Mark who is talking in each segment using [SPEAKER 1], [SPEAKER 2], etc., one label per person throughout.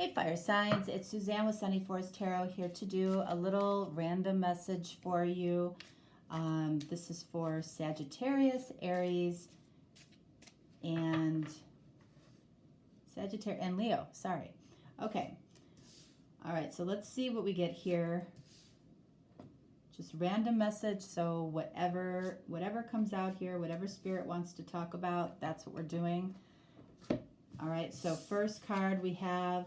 [SPEAKER 1] Hey fire signs, it's Suzanne with Sunny Forest Tarot here to do a little random message for you. This is for Sagittarius, Aries, and Leo. Sorry. Okay. All right. So let's see what we get here. Just random message. So whatever comes out here, whatever spirit wants to talk about, that's what we're doing. All right. So first card we have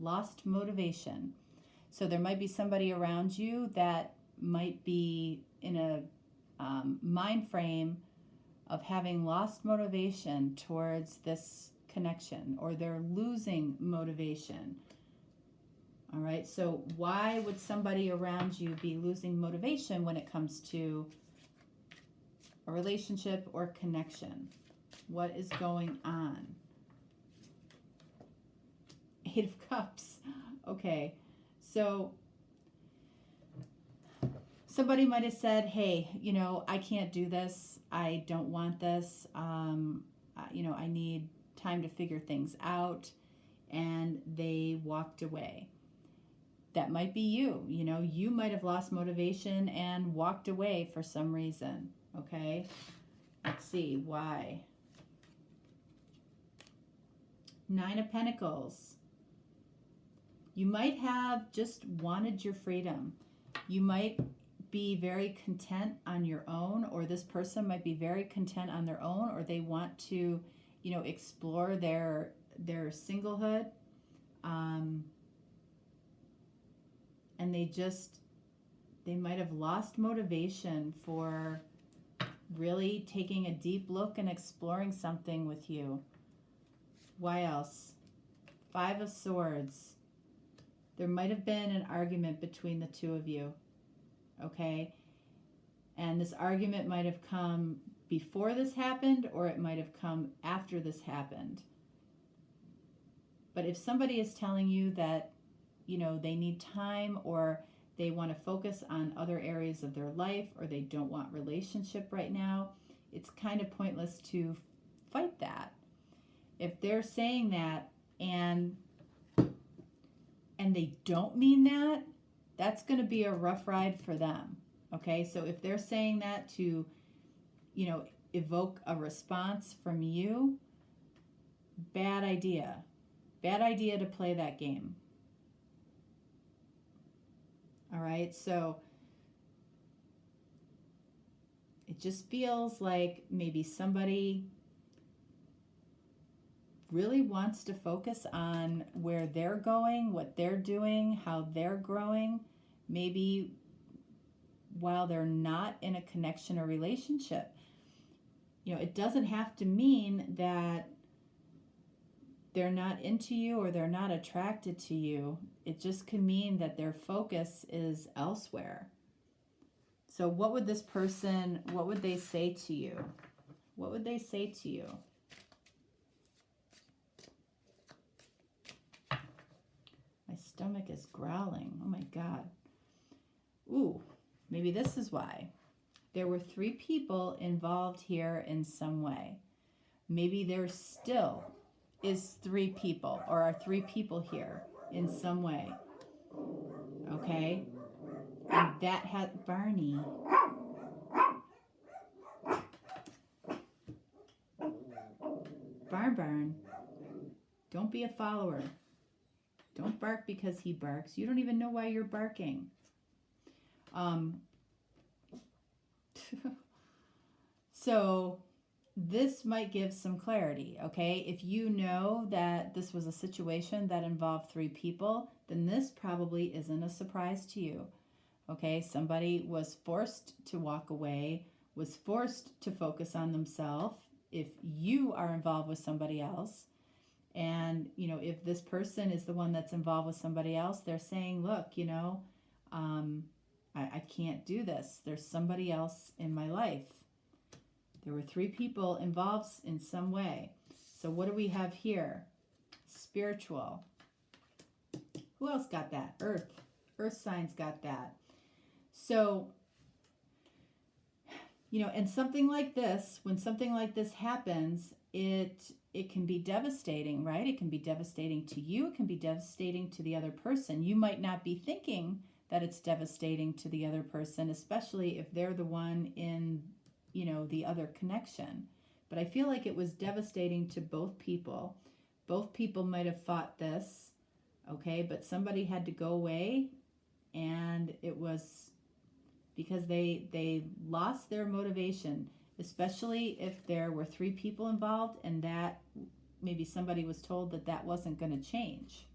[SPEAKER 1] lost motivation. So there might be somebody around you that might be in a mind frame of having lost motivation towards this connection, or they're losing motivation. All right, so why would somebody around you be losing motivation when it comes to a relationship or connection? What is going on? 8 of Cups. Okay, so somebody might have said, hey, I can't do this. I don't want this. I need time to figure things out. And they walked away. That might be you. You might have lost motivation and walked away for some reason. Okay, let's see why. 9 of Pentacles. You might have just wanted your freedom. You might be very content on your own, or this person might be very content on their own, or they want to, explore their singlehood. And they might have lost motivation for really taking a deep look and exploring something with you. Why else? 5 of Swords. There might have been an argument between the two of you, okay? And this argument might have come before this happened, or it might have come after this happened. But if somebody is telling you that, they need time, or they want to focus on other areas of their life, or they don't want relationship right now, it's kind of pointless to fight that. If they're saying that and they don't mean that, that's going to be a rough ride for them. Okay, so if they're saying that to, evoke a response from you, bad idea. Bad idea to play that game. All right, so it just feels like maybe somebody really wants to focus on where they're going, what they're doing, how they're growing, maybe while they're not in a connection or relationship. It doesn't have to mean that they're not into you or they're not attracted to you. It just can mean that their focus is elsewhere. So what would this person, what would they say to you? What would they say to you? My stomach is growling. Oh my God. Ooh, maybe this is why. There were 3 people involved here in some way. Maybe there still is 3 people, or are 3 people here in some way. Okay? And that had Barney. Barn. Don't be a follower. Don't bark because he barks. You don't even know why you're barking. So this might give some clarity, okay? If you know that this was a situation that involved 3 people, then this probably isn't a surprise to you, okay? Somebody was forced to walk away, was forced to focus on themselves. If you are involved with somebody else, and, if this person is the one that's involved with somebody else, they're saying, look, I can't do this. There's somebody else in my life. There were 3 people involved in some way. So what do we have here? Spiritual. Who else got that? Earth. Earth signs got that. So, and something like this, when something like this happens, it can be devastating, right? It can be devastating to you. It can be devastating to the other person. You might not be thinking that it's devastating to the other person, especially if they're the one in, the other connection. But I feel like it was devastating to both people. Both people might have fought this, okay? But somebody had to go away, and it was because they lost their motivation, especially if there were 3 people involved and that maybe somebody was told that that wasn't going to change.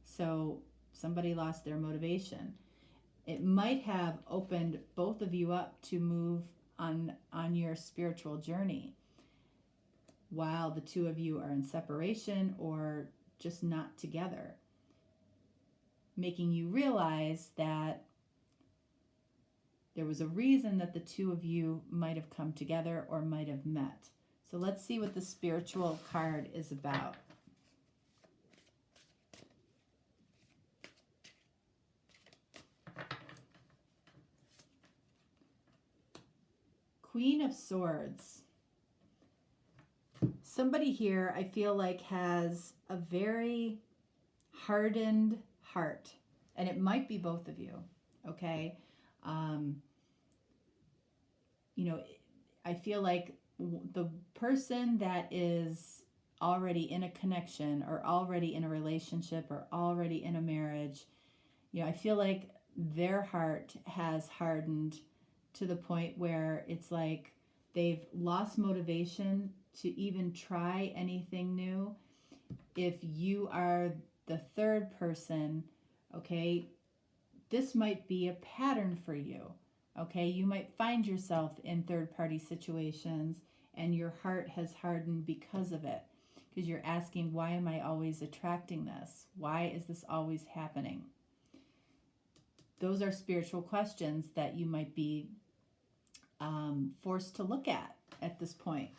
[SPEAKER 1] So somebody lost their motivation. It might have opened both of you up to move on your spiritual journey while the 2 of you are in separation or just not together, making you realize that there was a reason that the 2 of you might have come together or might have met. So let's see what the spiritual card is about. Queen of Swords. Somebody here, I feel like, has a very hardened heart. And it might be both of you, okay? I feel like the person that is already in a connection or already in a relationship or already in a marriage, I feel like their heart has hardened to the point where it's like they've lost motivation to even try anything new. If you are the third person, okay, this might be a pattern for you. Okay, you might find yourself in third-party situations and your heart has hardened because of it. Because you're asking, why am I always attracting this? Why is this always happening? Those are spiritual questions that you might be forced to look at this point.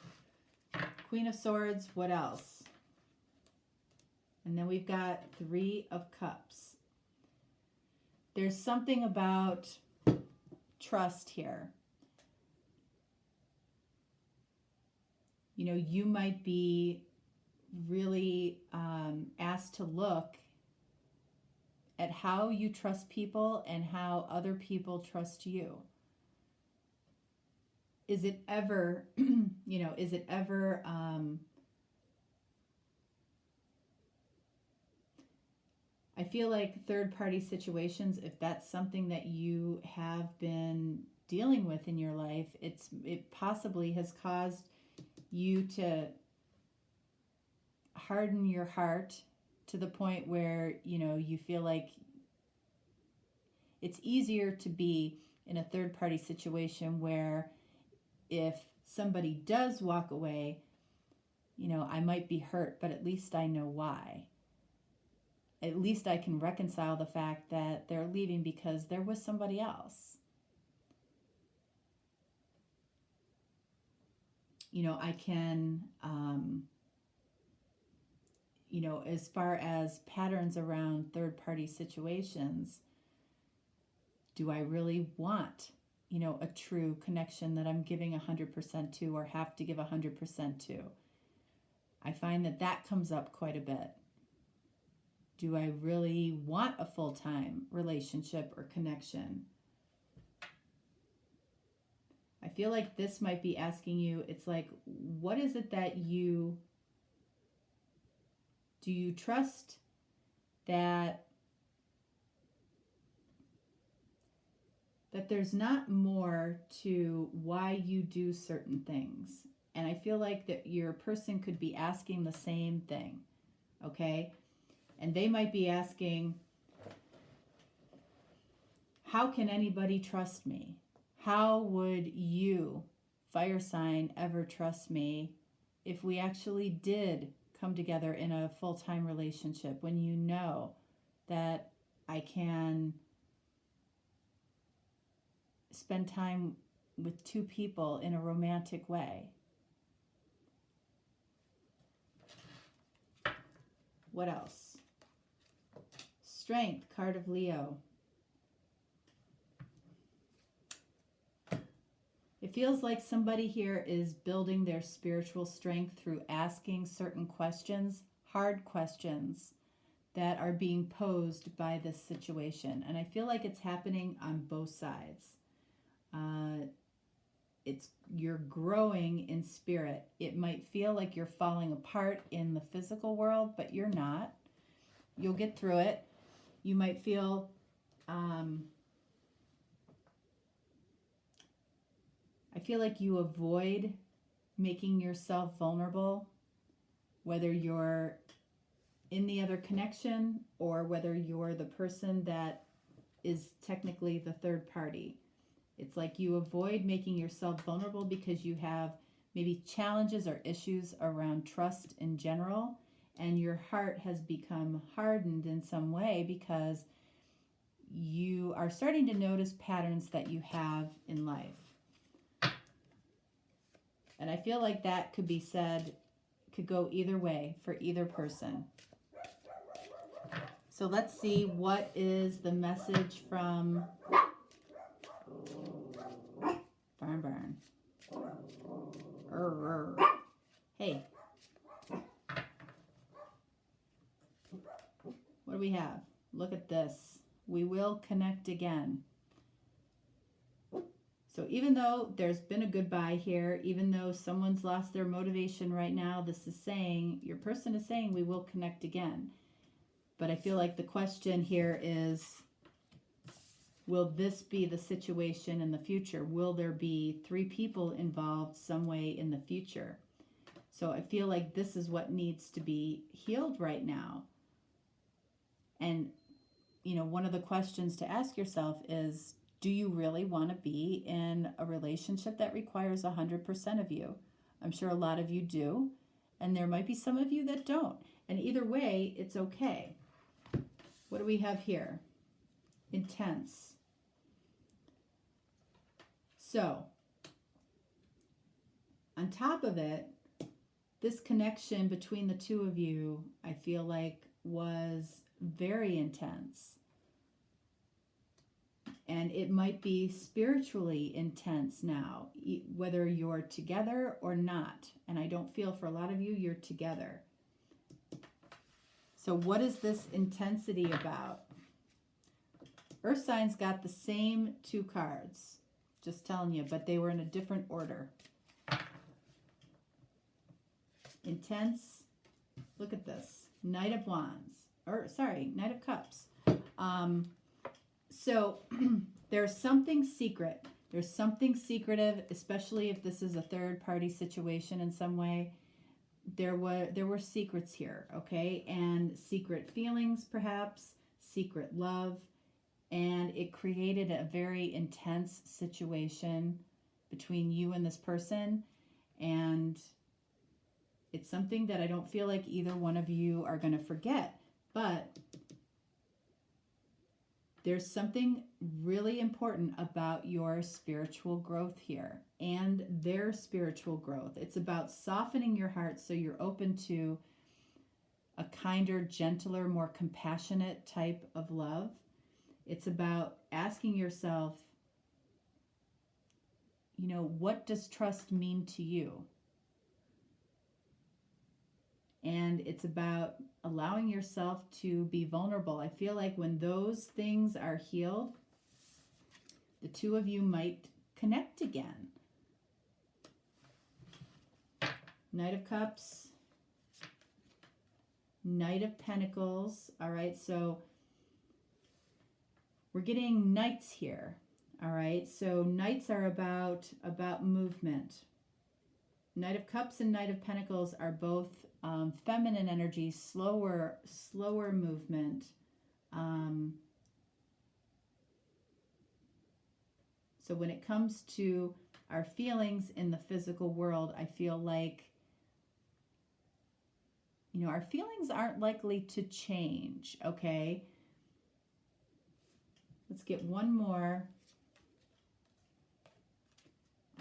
[SPEAKER 1] Queen of Swords, what else? And then we've got 3 of Cups. There's something about trust here. You might be really asked to look at how you trust people and how other people trust you. Is it ever, I feel like third-party situations, if that's something that you have been dealing with in your life, it possibly has caused you to harden your heart to the point where, you feel like it's easier to be in a third-party situation where if somebody does walk away, I might be hurt, but at least I know why. At least I can reconcile the fact that they're leaving because there was somebody else. I can, as far as patterns around third-party situations, do I really want, a true connection that I'm giving 100% to or have to give 100% to? I find that comes up quite a bit. Do I really want a full-time relationship or connection? I feel like this might be asking you, it's like, what is it that do you trust that there's not more to why you do certain things? And I feel like that your person could be asking the same thing, okay? And they might be asking, how can anybody trust me? How would you, fire sign, ever trust me if we actually did come together in a full-time relationship, when you know that I can spend time with 2 people in a romantic way? What else? Strength, card of Leo. It feels like somebody here is building their spiritual strength through asking certain questions, hard questions that are being posed by this situation. And I feel like it's happening on both sides. You're growing in spirit. It might feel like you're falling apart in the physical world, but you're not. You'll get through it. You might feel I feel like you avoid making yourself vulnerable, whether you're in the other connection or whether you're the person that is technically the third party. It's like you avoid making yourself vulnerable because you have maybe challenges or issues around trust in general, and your heart has become hardened in some way because you are starting to notice patterns that you have in life. And I feel like that could be said, could go either way for either person. So let's see, what is the message from Barn? Hey. What do we have? Look at this. We will connect again. So even though there's been a goodbye here, even though someone's lost their motivation right now, this is saying, your person is saying we will connect again. But I feel like the question here is, will this be the situation in the future? Will there be 3 people involved some way in the future? So I feel like this is what needs to be healed right now. And, you know, one of the questions to ask yourself is, do you really want to be in a relationship that requires 100% of you? I'm sure a lot of you do, and there might be some of you that don't. And either way, it's okay. What do we have here? Intense. So, on top of it, this connection between the two of you, I feel like, was very intense. And it might be spiritually intense now, whether you're together or not. And I don't feel for a lot of you, you're together. So what is this intensity about? Earth signs got the same 2 cards, just telling you, but they were in a different order. Intense. Look at this. Knight of Wands. Knight of Cups. So there's something secret. There's something secretive, especially if this is a third party situation in some way. There were secrets here, okay? And secret feelings, perhaps, secret love. And it created a very intense situation between you and this person. And it's something that I don't feel like either one of you are going to forget. But there's something really important about your spiritual growth here and their spiritual growth. It's about softening your heart so you're open to a kinder, gentler, more compassionate type of love. It's about asking yourself, you know, what does trust mean to you? And it's about allowing yourself to be vulnerable. I feel like when those things are healed, the two of you might connect again. Knight of Cups, Knight of Pentacles. All right, so we're getting knights here. All right, so knights are about movement. Knight of Cups and Knight of Pentacles are both feminine energy, slower movement. So when it comes to our feelings in the physical world, I feel like, you know, our feelings aren't likely to change, okay? Let's get one more.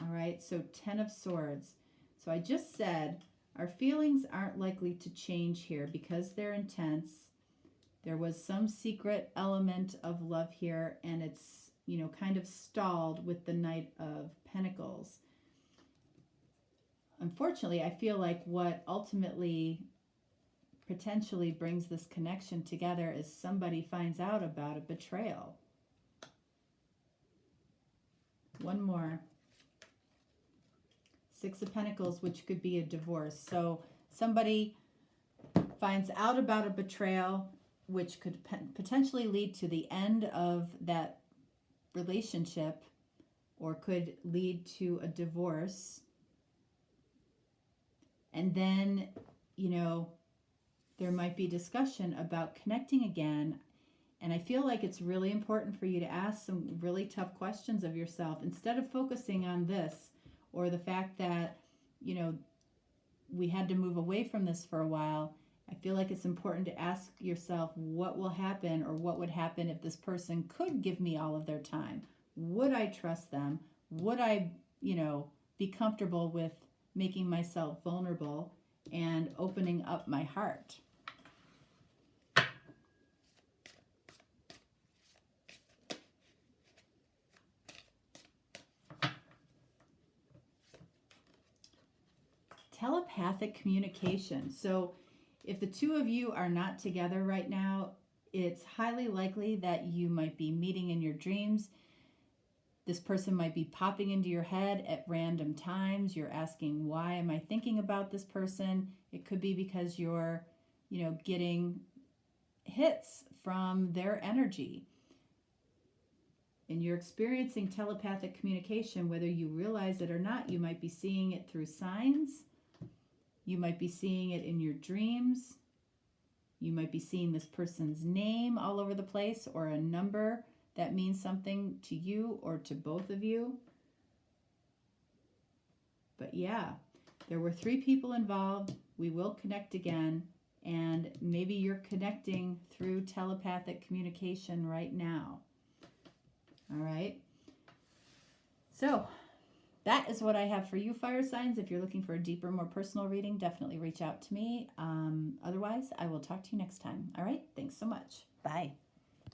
[SPEAKER 1] All right, so 10 of Swords. So I just said our feelings aren't likely to change here because they're intense. There was some secret element of love here, and it's you know, kind of stalled with the Knight of Pentacles. Unfortunately, I feel like what ultimately potentially brings this connection together is somebody finds out about a betrayal. One more. Six of Pentacles, which could be a divorce. So somebody finds out about a betrayal, which could potentially lead to the end of that relationship, or could lead to a divorce. And then, you know, there might be discussion about connecting again. And I feel like it's really important for you to ask some really tough questions of yourself instead of focusing on this or the fact that, you know, we had to move away from this for a while. I feel like it's important to ask yourself what will happen, or what would happen if this person could give me all of their time. Would I trust them? Would I, you know, be comfortable with making myself vulnerable and opening up my heart? Telepathic communication. So if the two of you are not together right now, it's highly likely that you might be meeting in your dreams. This person might be popping into your head at random times. You're asking, why am I thinking about this person? It could be because you're, you know, getting hits from their energy. And you're experiencing telepathic communication, whether you realize it or not. You might be seeing it through signs. You might be seeing it in your dreams. You might be seeing this person's name all over the place, or a number that means something to you or to both of you. But yeah, there were 3 people involved. We will connect again. And maybe you're connecting through telepathic communication right now. All right. So that is what I have for you, fire signs. If you're looking for a deeper, more personal reading, definitely reach out to me. Otherwise, I will talk to you next time. All right. Thanks so much. Bye.